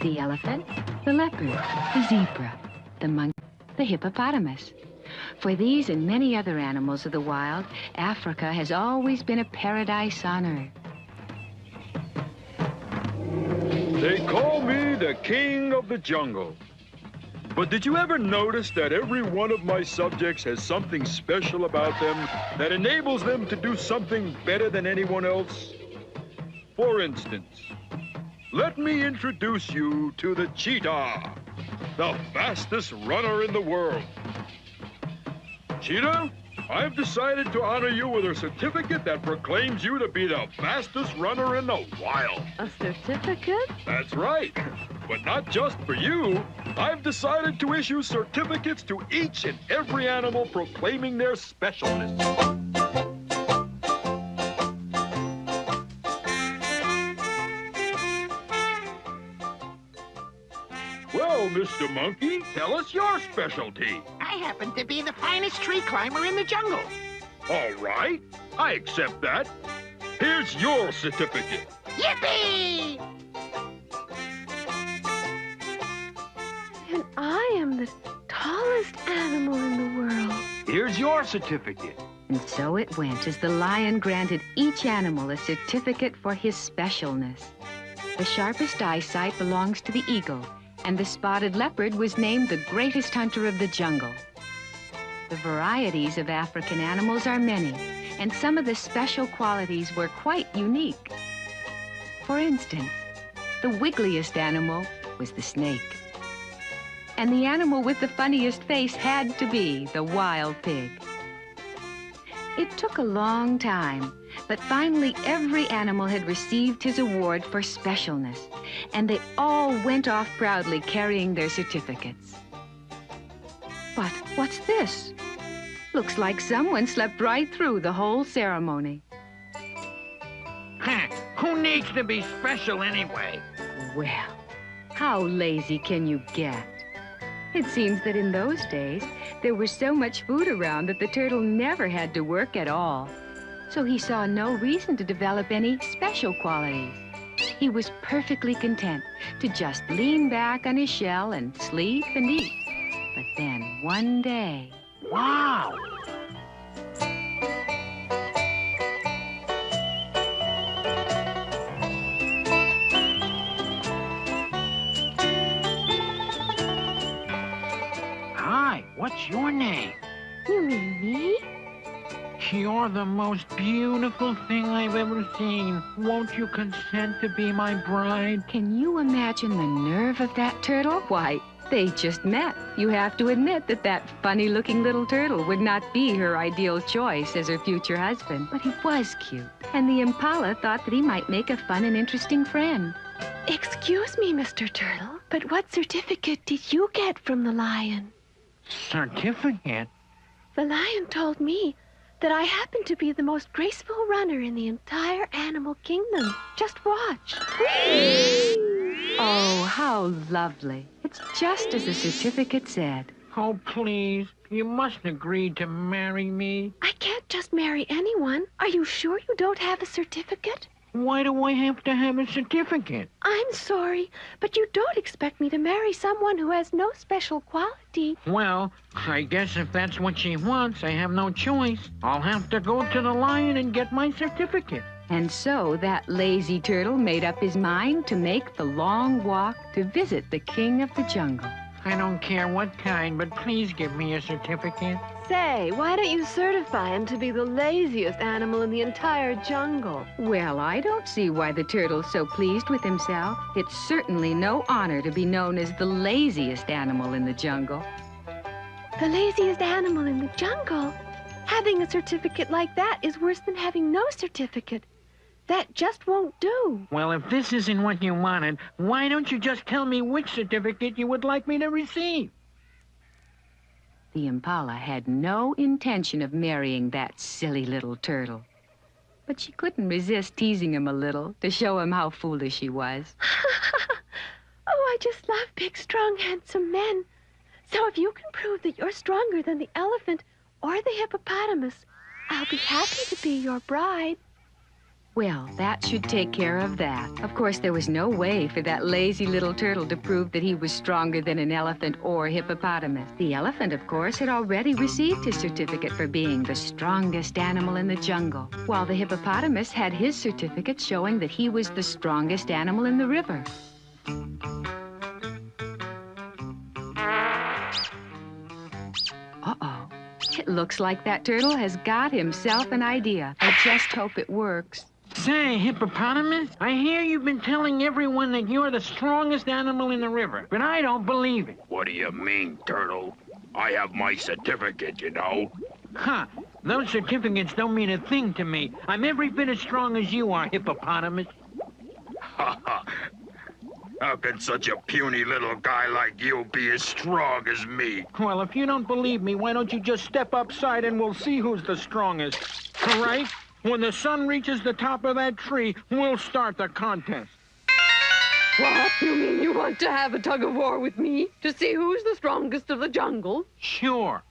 the elephant, the leopard, the zebra, the monkey, the hippopotamus. For these and many other animals of the wild, Africa has always been a paradise on earth. They call me the king of the jungle. But did you ever notice that every one of my subjects has something special about them that enables them to do something better than anyone else? For instance, let me introduce you to the cheetah, the fastest runner in the world. Cheetah, I've decided to honor you with a certificate that proclaims you to be the fastest runner in the wild. A certificate? That's right. But not just for you. I've decided to issue certificates to each and every animal proclaiming their specialness. Well, Mr. Monkey, tell us your specialty. I happen to be the finest tree climber in the jungle. All right, I accept that. Here's your certificate. Yippee! And I am the tallest animal in the world. Here's your certificate. And so it went as the lion granted each animal a certificate for his specialness. The sharpest eyesight belongs to the eagle, and the spotted leopard was named the greatest hunter of the jungle. The varieties of African animals are many, and some of the special qualities were quite unique. For instance, the wiggliest animal was the snake. And the animal with the funniest face had to be the wild pig. It took a long time, but finally every animal had received his award for specialness, and they all went off proudly carrying their certificates. But what's this? Looks like someone slept right through the whole ceremony. Who needs to be special anyway? Well, how lazy can you get? It seems that in those days, there was so much food around that the turtle never had to work at all. So he saw no reason to develop any special qualities. He was perfectly content to just lean back on his shell and sleep and eat. But then one day... Wow! Hi, what's your name? You mean me? You're the most beautiful thing I've ever seen. Won't you consent to be my bride? Can you imagine the nerve of that turtle? Why, they just met. You have to admit that that funny-looking little turtle would not be her ideal choice as her future husband. But he was cute, and the impala thought that he might make a fun and interesting friend. Excuse me, Mr. Turtle, but what certificate did you get from the lion? Certificate? The lion told me that I happen to be the most graceful runner in the entire animal kingdom. Just watch. Oh, how lovely. It's just as the certificate said. Oh, please. You must agree to marry me. I can't just marry anyone. Are you sure you don't have a certificate? Why do I have to have a certificate? I'm sorry, but you don't expect me to marry someone who has no special quality. Well, I guess if that's what she wants, I have no choice. I'll have to go to the lion and get my certificate. And so that lazy turtle made up his mind to make the long walk to visit the king of the jungle. I don't care what kind, but please give me a certificate. Say, why don't you certify him to be the laziest animal in the entire jungle? Well, I don't see why the turtle's so pleased with himself. It's certainly no honor to be known as the laziest animal in the jungle. The laziest animal in the jungle? Having a certificate like that is worse than having no certificate. That just won't do. Well, if this isn't what you wanted, why don't you just tell me which certificate you would like me to receive? The impala had no intention of marrying that silly little turtle. But she couldn't resist teasing him a little to show him how foolish he was. Oh, I just love big, strong, handsome men. So if you can prove that you're stronger than the elephant or the hippopotamus, I'll be happy to be your bride. Well, that should take care of that. Of course, there was no way for that lazy little turtle to prove that he was stronger than an elephant or hippopotamus. The elephant, of course, had already received his certificate for being the strongest animal in the jungle, while the hippopotamus had his certificate showing that he was the strongest animal in the river. Uh-oh. It looks like that turtle has got himself an idea. I just hope it works. Say, hippopotamus, I hear you've been telling everyone that you're the strongest animal in the river, but I don't believe it. What do you mean, Turtle? I have my certificate, you know. Huh. Those certificates don't mean a thing to me. I'm every bit as strong as you are, hippopotamus. Ha ha. How can such a puny little guy like you be as strong as me? Well, if you don't believe me, why don't you just step upside and we'll see who's the strongest. All right? When the sun reaches the top of that tree, we'll start the contest. What? You mean you want to have a tug-of-war with me to see who's the strongest of the jungle? Sure.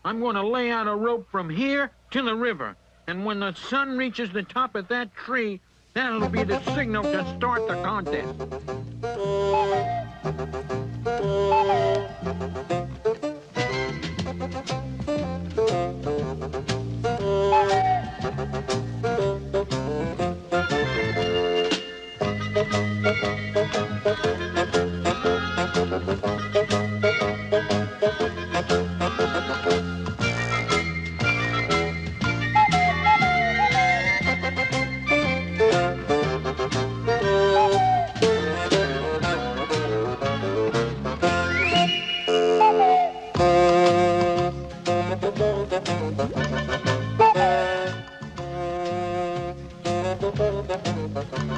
I'm going to lay out a rope from here to the river. And when the sun reaches the top of that tree, that'll be the signal to start the contest.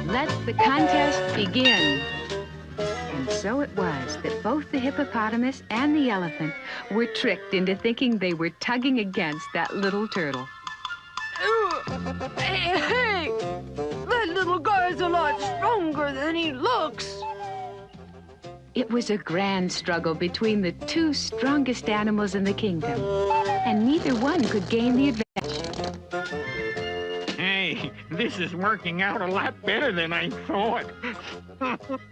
Let the contest begin. And so it was that both the hippopotamus and the elephant were tricked into thinking they were tugging against that little turtle. Hey! That little guy's a lot stronger than he looks. It was a grand struggle between the two strongest animals in the kingdom, and neither one could gain the advantage. Hey, this is working out a lot better than I thought.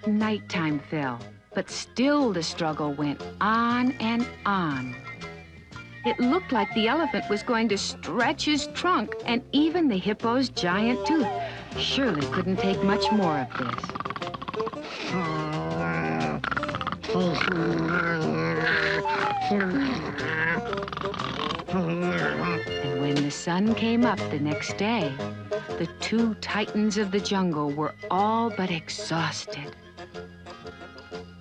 Nighttime fell, but still the struggle went on and on. It looked like the elephant was going to stretch his trunk, and even the hippo's giant tooth surely couldn't take much more of this. And when the sun came up the next day, the two titans of the jungle were all but exhausted.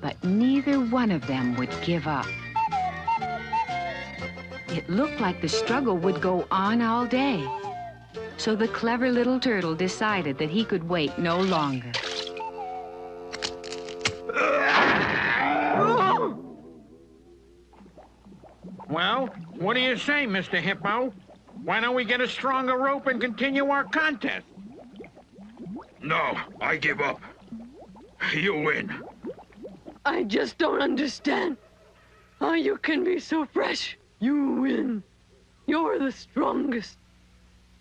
But neither one of them would give up. It looked like the struggle would go on all day. So the clever little turtle decided that he could wait no longer. Well, what do you say, Mr. Hippo? Why don't we get a stronger rope and continue our contest? No, I give up. You win. I just don't understand how you can be so fresh. You win. You're the strongest.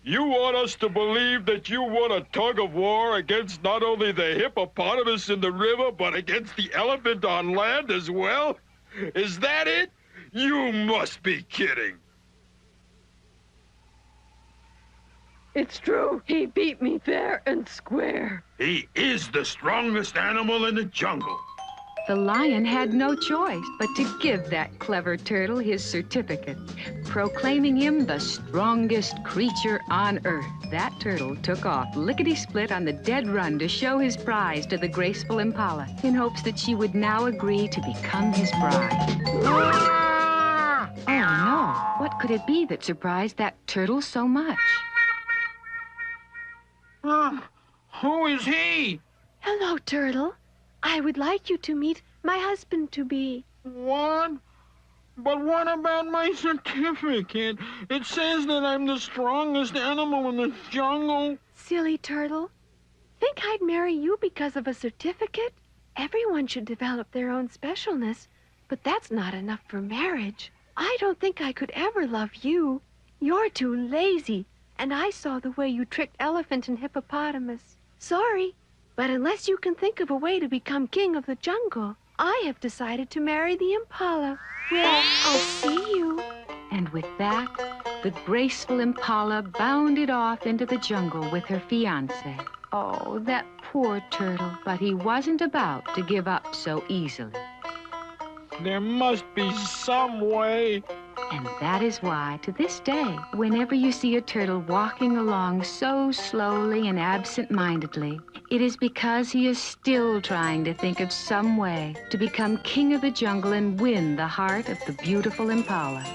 You want us to believe that you won a tug-of-war against not only the hippopotamus in the river, but against the elephant on land as well? Is that it? You must be kidding. It's true. He beat me fair and square. He is the strongest animal in the jungle. The lion had no choice but to give that clever turtle his certificate, proclaiming him the strongest creature on earth. That turtle took off lickety-split on the dead run to show his prize to the graceful impala, in hopes that she would now agree to become his bride. Oh no, what could it be that surprised that turtle so much? Who is he? Hello, Turtle. I would like you to meet my husband-to-be. What? But what about my certificate? It says that I'm the strongest animal in the jungle. Silly Turtle. Think I'd marry you because of a certificate? Everyone should develop their own specialness, but that's not enough for marriage. I don't think I could ever love you. You're too lazy And I saw the way you tricked elephant and hippopotamus. Sorry, but unless you can think of a way to become king of the jungle, I have decided to marry the impala. Well, I'll see you. And with that, the graceful impala bounded off into the jungle with her fiancé. Oh, that poor turtle, but he wasn't about to give up so easily. There must be some way. And that is why, to this day, whenever you see a turtle walking along so slowly and absent-mindedly, it is because he is still trying to think of some way to become king of the jungle and win the heart of the beautiful impala.